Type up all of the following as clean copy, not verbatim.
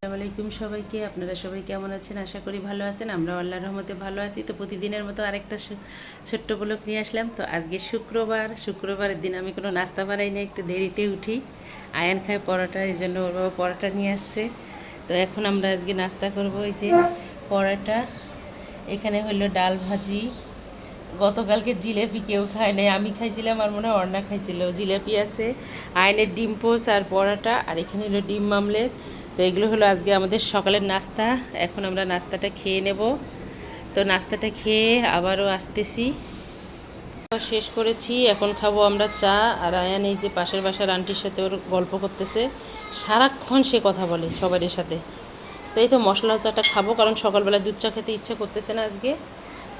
আসসালামু আলাইকুম সবাইকে। আপনারা সবাই কেমন আছেন? আশা করি ভালো আছেন। আমরা আল্লাহর রহমতে ভালো আছি। তো প্রতিদিনের মতো আরেকটা ছোট্ট ব্লগ নিয়ে আসলাম। তো আজকে শুক্রবারের দিন আমি কোনো নাস্তা বানাই না, একটু দেরিতে উঠি। আয়ান খায় পরোটা, এই জন্য ওর বাবা পরোটা নিয়ে আসছে। তো এখন আমরা আজকে নাস্তা করব। এই যে পরোটা, এখানে হলো ডাল ভাজি। গতকালকে জিলেপি কেউ খায় নাই, আমি খাইছিলাম আর মনে হয় অর্ণা খাইছিল। জিলেপি আছে, আয়নের ডিম পোস আর পরোটা, আর এখানে হলো ডিম মামলেট। তো এগুলো হলো আজকে আমাদের সকালের নাস্তা। এখন আমরা নাস্তাটা খেয়ে নেব। তো নাস্তাটা খেয়ে আবারও আসতেছি। শেষ করেছি, এখন খাবো আমরা চা। আর আয়ান এই যে পাশের বাসার আন্টির সাথে ওর গল্প করতেছে, সারাক্ষণ সে কথা বলে সবার সাথে। তো এই তো মশলা চাটা খাবো, কারণ সকালবেলা দুধ চা খেতে ইচ্ছা করতেছে না আজকে।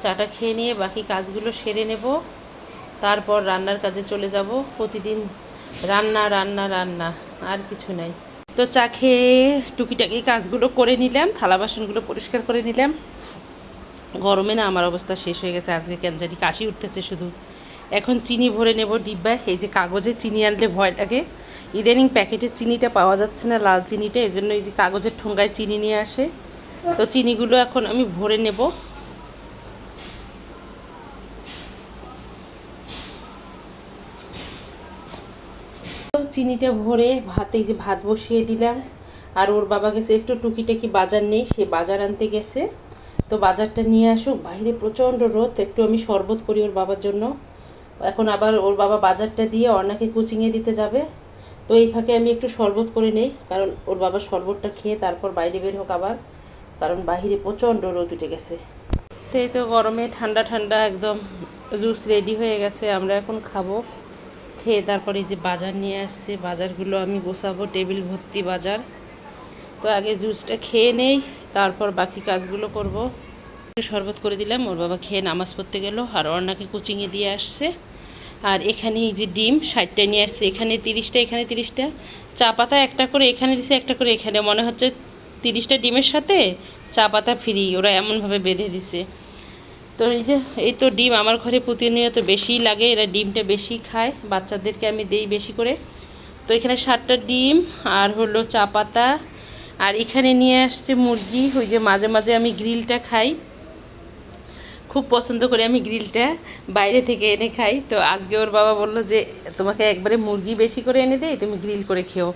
চাটা খেয়ে নিয়ে বাকি কাজগুলো সেরে নেব, তারপর রান্নার কাজে চলে যাব। প্রতিদিন রান্না রান্না রান্না, আর কিছু নাই। তো চা খেয়ে টুকিটাকি কাজগুলো করে নিলাম, থালা বাসনগুলো পরিষ্কার করে নিলাম। গরমে না আমার অবস্থা শেষ হয়ে গেছে, আজকে কেন জানি কাশি উঠতেছে শুধু। এখন চিনি ভরে নেব ডিব্বায়। এই যে কাগজে চিনি আনলে ভয় লাগে, ইদানিং প্যাকেটের চিনিটা পাওয়া যাচ্ছে না, লাল চিনিটা, এই জন্য এই যে কাগজের ঠোঙ্গায় চিনি নিয়ে আসে। তো চিনিগুলো এখন আমি ভরে নেব। চিনিটা ভরে এই যে ভাত বসিয়ে দিলাম। আর ওর বাবা গেছে একটু টুকিটাকি বাজার নেই, সে বাজার আনতে গেছে। তো বাজারটা নিয়ে আসুক, বাইরে প্রচণ্ড রোদ, একটু আমি শরবত করি ওর বাবার জন্য। এখন আবার ওর বাবা বাজারটা দিয়ে অর্ণাকে কোচিংয়ে দিতে যাবে। তো এই ফাঁকে আমি একটু শরবত করে নেই, কারণ ওর বাবা শরবতটা খেয়ে তারপর বাইরে বের হোক আবার, কারণ বাইরে প্রচণ্ড রোদ উঠে গেছে। সেই তো গরমে ঠান্ডা ঠান্ডা একদম জুস রেডি হয়ে গেছে, আমরা এখন খাবো। খেয়ে তারপরে যে বাজার নিয়ে আসছে, বাজারগুলো আমি গোছাবো, টেবিল ভর্তি বাজার। তো আগে জুসটা খেয়ে নেই, তারপর বাকি কাজগুলো করব। শরবত করে দিলাম, ওর বাবা খেয়ে নামাজ পড়তে গেল, আর অর্ণাকে কোচিংয়ে দিয়ে আসছে। আর এখানে এই যে ডিম 60টা নিয়ে আসছে, এখানে 30টা, এখানে 30টা। চা পাতা একটা করে এখানে দিছে, একটা করে এখানে, মনে হচ্ছে 30টা ডিমের সাথে চা পাতা ফ্রি, ওরা এমনভাবে বেঁধে দিছে। তো এই তো ডিম আমার ঘরে প্রতিনিয়ত বেশিই লাগে, এরা ডিমটা বেশি খায়, বাচ্চাদেরকে আমি দেই বেশি করে। তো এখানে 7টা ডিম আর হলো চা পাতা। আর এখানে নিয়ে আসছে মুরগি, ওই যে মাঝে মাঝে আমি গ্রিলটা খাই, খুব পছন্দ করে আমি গ্রিলটা বাইরে থেকে এনে খাই। তো আজকে ওর বাবা বললো যে তোমাকে একবারে মুরগি বেশি করে এনে দেই, তুমি গ্রিল করে খেও।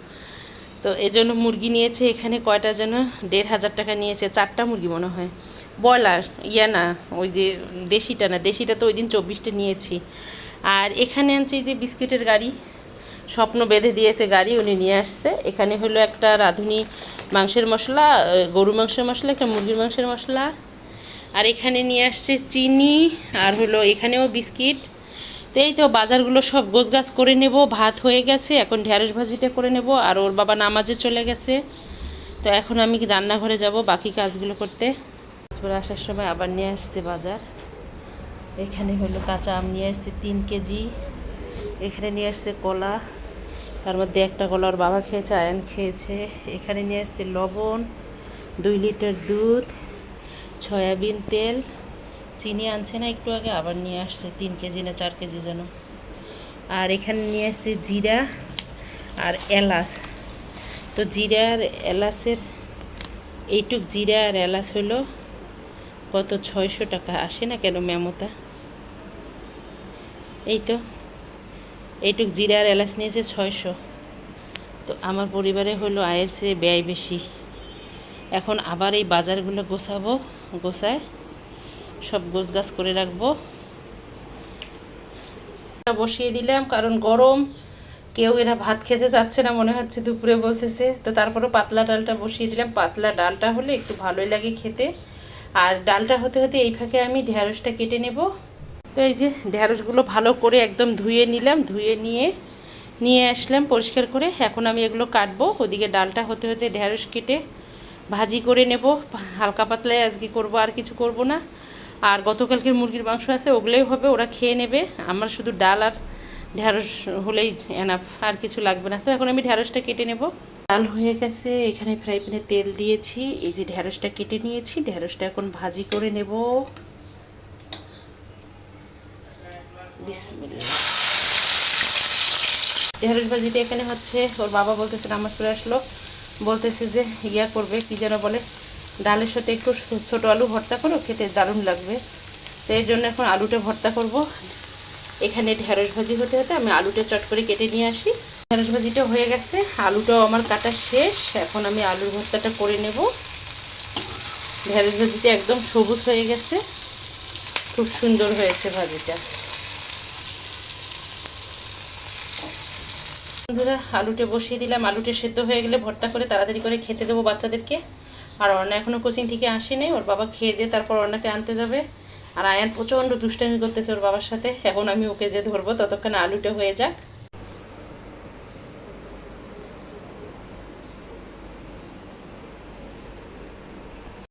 তো এজন্য মুরগি নিয়েছে, এখানে কয়টা যেন 1,500 টাকা নিয়েছে, 4টা মুরগি মনে হয়, ব্রয়লার, না, ওই যে দেশিটা না, দেশিটা তো ওই দিন 24টা নিয়েছি। আর এখানে আনছে এই যে বিস্কুটের গাড়ি, স্বপ্ন বেঁধে দিয়েছে গাড়ি, উনি নিয়ে আসছে। এখানে হলো একটা রাঁধুনি মাংসের মশলা, গরু মাংসের মশলা, একটা মুরগির মাংসের মশলা। আর এখানে নিয়ে আসছে চিনি, আর হলো এখানেও বিস্কিট। তো এই তো বাজারগুলো সব গোছগাছ করে নেব। ভাত হয়ে গেছে, এখন ঢ্যাঁড়স ভাজিটা করে নেব। আর ওর বাবা নামাজে চলে গেছে। তো এখন আমি রান্নাঘরে যাব বাকি কাজগুলো করতে। তারপরে আসার সময় আবার নিয়ে আসছে বাজার। এখানে হলো কাঁচা আম নিয়ে আসছে 3 কেজি। এখানে নিয়ে আসছে কলা, তার মধ্যে একটা কলা ওর বাবা খেয়েছে, আয়ান খেয়েছে। এখানে নিয়ে আসছে লবণ, 2 লিটার দুধ, সয়াবিন তেল, চিনি আনছে না একটু আগে, আবার নিয়ে আসছে 3 কেজি না 4 কেজি যেন। আর এখানে নিয়ে আসছে জিরা আর এলাচ। তো জিরা আর এলাচের এইটুক জিরা আর এলাচ হলো কত, 600 টাকা। আসে না কেন মেমোটা, এই তো এইটুক জিরা আর এলাচ নিয়েছে 600। তো আমার পরিবারে হলো আয়ের চেয়ে ব্যয় বেশি। এখন আবার এই বাজারগুলো গোছাবো, গোছায় সব গোছগাছ করে রাখবো। বসিয়ে দিলাম, কারণ গরম, কেউ এরা ভাত খেতে চাচ্ছে না মনে হচ্ছে, দুপুরে বলতেছে। তো তারপরে পাতলা ডালটা বসিয়ে দিলাম, পাতলা ডালটা হলে একটু ভালোই লাগে খেতে। আর ডালটা হতে হতে এই ফাঁকে আমি ঢ্যাঁড়সটা কেটে নেব। তো এই যে ঢ্যাঁড়সগুলো ভালো করে একদম ধুয়ে নিলাম, ধুয়ে নিয়ে আসলাম পরিষ্কার করে। এখন আমি এগুলো কাটবো, ওদিকে ডালটা হতে হতে ঢ্যাঁড়স কেটে ভাজি করে নেব। হালকা পাতলায় আজকে করব, আর কিছু করব না। আর গতকালকের মুরগির মাংস আছে, ওগুলোই হবে, ওরা খেয়ে নেবে। আমার শুধু ডাল আর ঢ্যাঁড়স হলেই এনাফ, আর কিছু লাগবে না। তো এখন আমি ঢ্যাঁড়সটা কেটে নেব। ডাল হয়ে গেছে, এখানে ফ্রাই প্যানে তেল দিয়েছি, এই যে ঢ্যাঁড়সটা কেটে নিয়েছি, ঢ্যাঁড়সটা এখন ভাজি করে নেব। বিসমিল্লাহ। ঢ্যাঁড়স ভাজিটা এখানে হচ্ছে, ওর বাবা বলতেছে নামাজ পড়ে আসলো, বলতেছে যে ইয়া করবে, কি যেন বলে, ডালের সাথে একটু ছোটো আলু ভর্তা করো, খেতে দারুণ লাগবে। তো এই জন্য এখন আলুটা ভর্তা করব। এখানে ঢেঁড়স ভাজি হতে হতে আমি আলুটা চট করে কেটে নিয়ে আসি। ঢেঁড়স ভাজিটা হয়ে গেছে, আলুটাও আমার কাটা শেষ। এখন আমি আলুর ভর্তাটা করে নেব। ঢেঁড়স ভাজিটা একদম সবুজ হয়ে গেছে, খুব সুন্দর হয়েছে ভাজিটা। বন্ধুরা আলুটা বসিয়ে দিলাম, আলুটা সেদ্ধ হয়ে গেলে ভর্তা করে তাড়াতাড়ি করে খেতে দেবো বাচ্চাদেরকে। আর অর্ণা এখনও কোচিং থেকে আসেনি, ওর বাবা খেয়ে দিয়ে তারপর অর্ণাকে আনতে যাবে। আর আয়ান প্রচণ্ড দুষ্টামি করতেছে ওর বাবার সাথে, এখন আমি ওকে যে ধরবো ততক্ষণ আলুটা হয়ে যাক।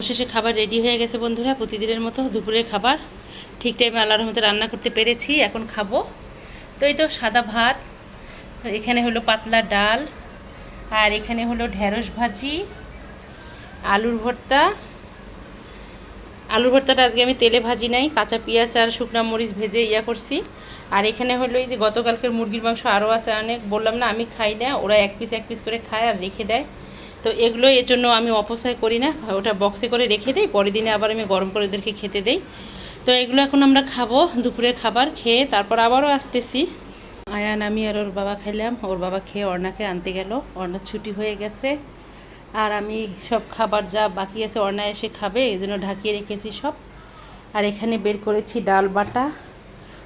শেষে খাবার রেডি হয়ে গেছে বন্ধুরা, প্রতিদিনের মতো দুপুরের খাবার ঠিক টাইমে আল্লাহর রহমতে রান্না করতে পেরেছি, এখন খাবো। তো এই তো সাদা ভাত, এখানে হলো পাতলা ডাল, আর এখানে হলো ঢেঁড়স ভাজি, আলুর ভর্তা। আলুর ভর্তাটা আজকে আমি তেলে ভাজি নাই, কাঁচা পেঁয়াজ আর শুকনো মরিচ ভেজে ইয়া করছি। আর এখানে হলো এই যে গতকালকের মুরগির মাংস আরও আছে অনেক, বললাম না আমি খাই না, ওরা এক পিস করে খায় আর রেখে দেয়। তো এগুলো এর জন্য আমি অপচয় করি না, ওটা বক্সে করে রেখে দিই, পরের দিনে আবার আমি গরম করে ওদেরকে খেতে দেই। তো এগুলো এখন আমরা খাবো, দুপুরের খাবার খেয়ে তারপর আবারও আসতেছি। আয়ান আমি আর ওর বাবা খেলাম, ওর বাবা খেয়ে অর্ণাকে আনতে গেল, অর্ণার ছুটি হয়ে গেছে। আর আমি সব খাবার যা বাকি আছে অর্ণা এসে খাবে, এই জন্য ঢাকিয়ে রেখেছি সব। আর এখানে বের করেছি ডাল বাটা।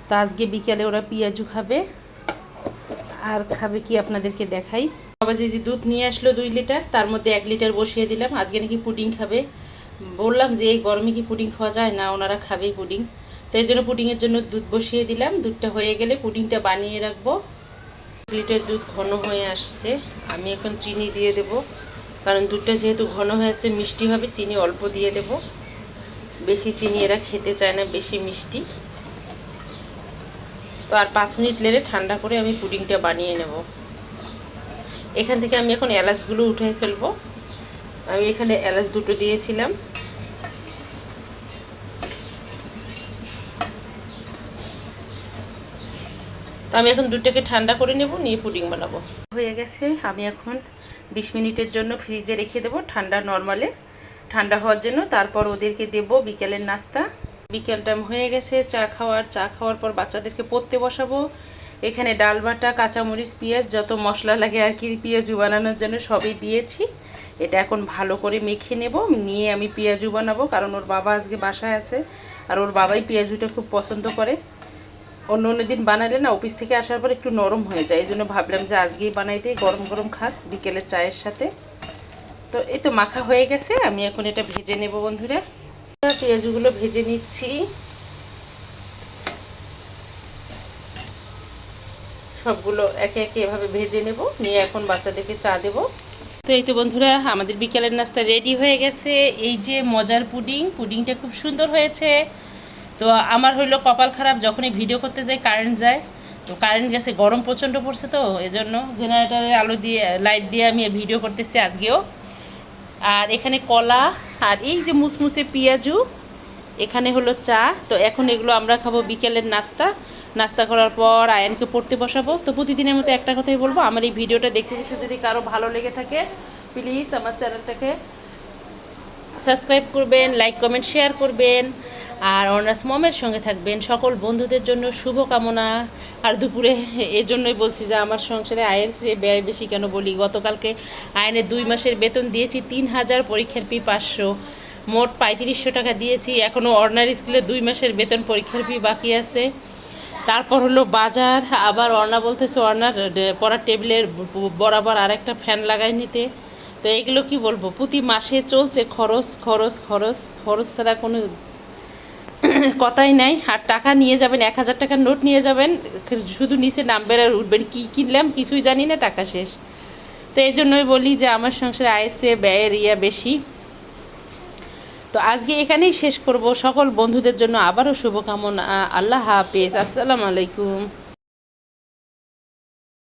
তো আজকে বিকেলে ওরা পেঁয়াজু খাবে, আর খাবে কি আপনাদেরকে দেখাই। বাবা যে দুধ নিয়ে আসলো 2 লিটার, তার মধ্যে 1 লিটার বসিয়ে দিলাম। আজকে নাকি পুডিং খাবে, বললাম যে এই গরমে কি পুডিং খাওয়া যায় না, ওনারা খাবেই পুডিং। তো এই জন্য পুডিংয়ের জন্য দুধ বসিয়ে দিলাম, দুধটা হয়ে গেলে পুডিংটা বানিয়ে রাখবো। 1 লিটার দুধ ঘন হয়ে আসছে, আমি এখন চিনি দিয়ে দেব, কারণ দুধটা যেহেতু ঘন হয়ে যাচ্ছে মিষ্টি হবে, চিনি অল্প দিয়ে দেব। বেশি চিনি এরা খেতে চায় না, বেশি মিষ্টি। তো আর 5 মিনিট লেগে ঠান্ডা করে আমি পুডিংটা বানিয়ে নেব। এখান থেকে আমি এখন এলাচগুলো উঠে ফেলবো। আমি এখানে এলাচ 2টো দিয়েছিলাম। তো আমি এখন দুধটাকে ঠান্ডা করে নেব, নিয়ে পুডিং বানাবো। হয়ে গেছে, আমি এখন 20 মিনিটের জন্য ফ্রিজে রেখে দেবো ঠান্ডা, নর্মালে ঠান্ডা হওয়ার জন্য। তারপর ওদেরকে দেব বিকেলের নাস্তা। বিকেল টাইম হয়ে গেছে, চা খাওয়ার পর বাচ্চাদেরকে পড়তে বসাবো। এখানে ডাল বাটা, কাঁচামরিচ, পেঁয়াজ, যত মশলা লাগে আর কি পেঁয়াজু বানানোর জন্য সবই দিয়েছি। এটা এখন ভালো করে মেখে নেব, নিয়ে আমি পেঁয়াজু বানাবো, কারণ ওর বাবা আজকে বাসায় আছে আর ওর বাবাই পেঁয়াজুটা খুব পছন্দ করে। অন্য দিন বানালে না অফিস থেকে আসার পর একটু নরম হয়ে যায়, এই জন্য ভাবলাম যে আজকেই বানাই দিই, গরম গরম খাক বিকেলের চায়ের সাথে। তো এই তো মাখা হয়ে গেছে, আমি এখন এটা ভেজে নেব বন্ধুরা। পেঁয়াজগুলো ভেজে নিচ্ছি, সবগুলো একে একে এভাবে ভেজে নেব, নিয়ে এখন বাচ্চাদেরকে চা দেব। তো এই তো বন্ধুরা আমাদের বিকেলের নাস্তা রেডি হয়ে গেছে। এই যে মজার পুডিংটা খুব সুন্দর হয়েছে। তো আমার হইলো কপাল খারাপ, যখনই ভিডিও করতে যাই কারেন্ট যায়, তো কারেন্ট গেছে, গরম প্রচণ্ড পড়ছে, তো এজন্য জেনারেটারে আলো দিয়ে লাইট দিয়ে আমি ভিডিও করতেছি আজকেও। আর এখানে কলা, আর এই যে মুচমুচে পেঁয়াজু, এখানে হলো চা। তো এখন এগুলো আমরা খাবো বিকেলের নাস্তা করার পর আয়ানকে পড়তে বসাবো। তো প্রতিদিনের মতো একটা কথাই বলবো, আমার এই ভিডিওটা দেখতে দেখতে যদি কারো ভালো লেগে থাকে প্লিজ আমার চ্যানেলটাকে সাবস্ক্রাইব করবেন, লাইক কমেন্ট শেয়ার করবেন, আর অনার্স মমের সঙ্গে থাকবেন। সকল বন্ধুদের জন্য শুভকামনা। আর দুপুরে এজন্যই বলছি যে আমার সংসারে আয়ের চেয়ে ব্যয় বেশি কেন বলি। গতকালকে আয়নের 2 মাসের বেতন দিয়েছি, 3000, পরীক্ষার ফি 500, মোট 3500 টাকা দিয়েছি। এখনও অর্ডিনারি স্কুলে 2 মাসের বেতন, পরীক্ষার ফি বাকি আছে। তারপর হলো বাজার, আবার অর্ণা বলতেছে অর্ণার পড়ার টেবিলের বরাবর আর একটা ফ্যান লাগাই নিতে। তো এগুলো কি বলবো, প্রতি মাসে চলছে খরচ খরচ খরচ খরচ ছাড়া কোনো কথাই নাই। আর টাকা নিয়ে যাবেন, 1000 টাকার নোট নিয়ে যাবেন, শুধু নিচে নামবেন আর উঠবেন, কী কিনলাম কিছুই জানি না, টাকা শেষ। তো এই জন্যই বলি যে আমার সংসারে আয়েসে ব্যয়ের বেশি। তো আজকে এখানেই শেষ করব। সকল বন্ধুদের জন্য আবারও শুভকামনা। আল্লাহ হাফেজ, আসসালামু আলাইকুম।